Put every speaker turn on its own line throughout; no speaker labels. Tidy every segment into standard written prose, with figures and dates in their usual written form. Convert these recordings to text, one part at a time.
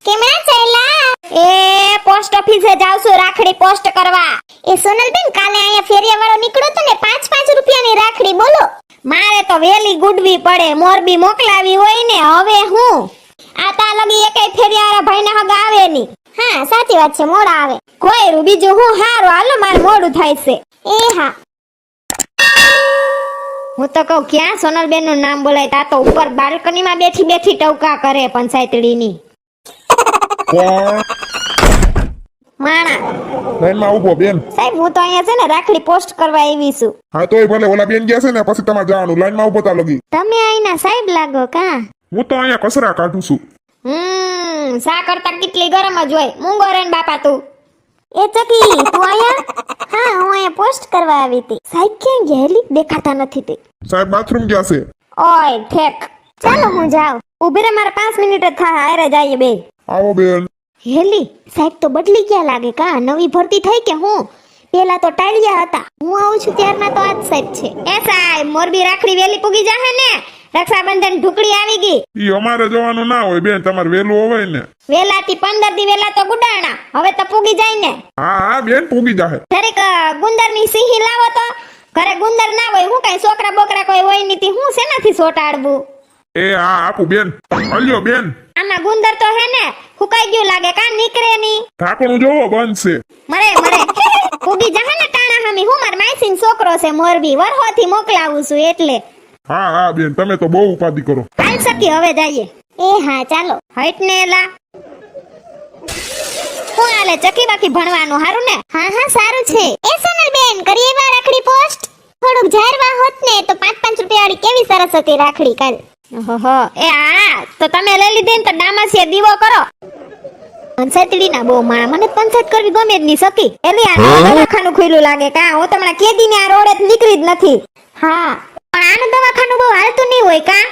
કેમણા ચાલ્યા? એ પોસ્ટ ઓફિસે જાવ છું રાખડી પોસ્ટ કરવા. એ સોનલબેન કાલે અહીંયા ફેરિયા વાળો નીકળ્યો તો ને 5-5 રૂપિયાની રાખડી બોલો. મારે તો વેલી ગુડવી પડે, મોરબી મોકલાવી હોય ને. હવે હું આ તા લગી એકેય ફેરિયાવાળા ભાઈના હગ આવે ની. હા સાચી વાત છે, મોડા આવે. કોઈરું બીજું હું હારું, હાલો મારે મોડું થાય છે. એ હા હું તો કહું ક્યાં સોનલબેન નું નામ બોલાય, તા તો ઉપર બાલ્કની માં બેઠી બેઠી ટવકા કરે પંચાયતડીની.
કોણ?
માણા
લાઈનમાં ઊભો બેન.
સાહેબ હું તો અહીંયા છે ને રાખડી પોસ્ટ કરવા આવી છું.
હા તોય ભલે, ઓલા બેન ગયા છે ને પછી તમારે જવાનું. લાઈનમાં ઊભો તા લગી.
તમે અહીંના સાહેબ લાગો કા?
હું તો અહીંયા કચરા કાઢું છું.
સા કરતા કેટલી ગરમ જ હોય. મૂંગો રેન બાપા તું. એ ચકી તું અહીંયા? હા હું અહીંયા પોસ્ટ કરવા આવી હતી. સાહેબ ક્યાં ગયેલી? દેખાતા નથી તે.
સાહેબ બાથરૂમ ગયા છે.
ઓય ઠેક, ચાલો હું જાઉં. ઊભી રે, મારે 5 મિનિટ જ થાય. હારે જઈએ બે.
આવો બેન.
હેલી સાહેબ તો બદલી ગયા લાગે કા? નવી ભરતી થઈ કે હું? પેલા તો ટાળિયા હતા, હું આવું છું ત્યારના તો આજ સાહેબ છે. એ સાહેબ મોરબી રાખડી વેલી પૂગી જાહે ને? રક્ષાબંધન ઢુકડી આવી ગઈ.
ઈ અમારે જવાનું ના હોય બેન, તમારે વેલું હોય ને.
વેલાથી 15 દી વેલા તો ગુડાણા, હવે તો પૂગી જાય ને.
હા હા બેન પૂગી જાહે.
જરીક ગુંદરની સિંહી લાવો તો. ઘરે ગુંદર ના હોય, હું કઈ છોકરા બોકરા કોઈ હોય નીતિ, હું શેનાથી સોટાડવું?
એ હા આપું બેન. અલ્યો બેન.
આમાં ગુંદર તો હે ને હુકાઈ ગયું લાગે કા? નીકળે ની.
ઢાંકણું જોવો બંધ છે.
મરે પૂગી જાહે ને ટાણા હામી. હું માર માસીન છોકરો છે મોરબી, વરહોથી મોકલાવું છું એટલે.
હા હા બેન તમે તો બહુ ઉપાધિ કરો.
હાલ સકી હવે જઈએ. એ હા ચાલો. હટ ને એલા. હું હાલે ચકી બાકી ભણવાનું હારું ને? હા હા સારું છે. એ સોનલબેન કરીએ વા રાખડી પોસ્ટ? થોડુંક જાહેરમાં હોત ને તો 5-5 રૂપિયા વાળી કેવી સરસ હતી રાખડી કાલ. ઓહો એ હા તો તમે લઈ લીધી ને તો ડામાસીએ દીવો કરો. પંચાયતડી ના બહુ માણા, મને પંચાયત કરવી ગમે જ નહીં સકી. એલી આ દવાખાનું ખુલ્લું લાગે કા? હું તમને કેદી ને આ રોડે નીકળી જ નથી. હા પણ આનું દવાખાનું બહુ હાલતું નહીં હોય કા?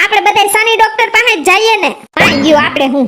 આપણે બધા સની ડોક્ટર પાસે જ જઈએ ને. પાઈ ગયો આપણે હું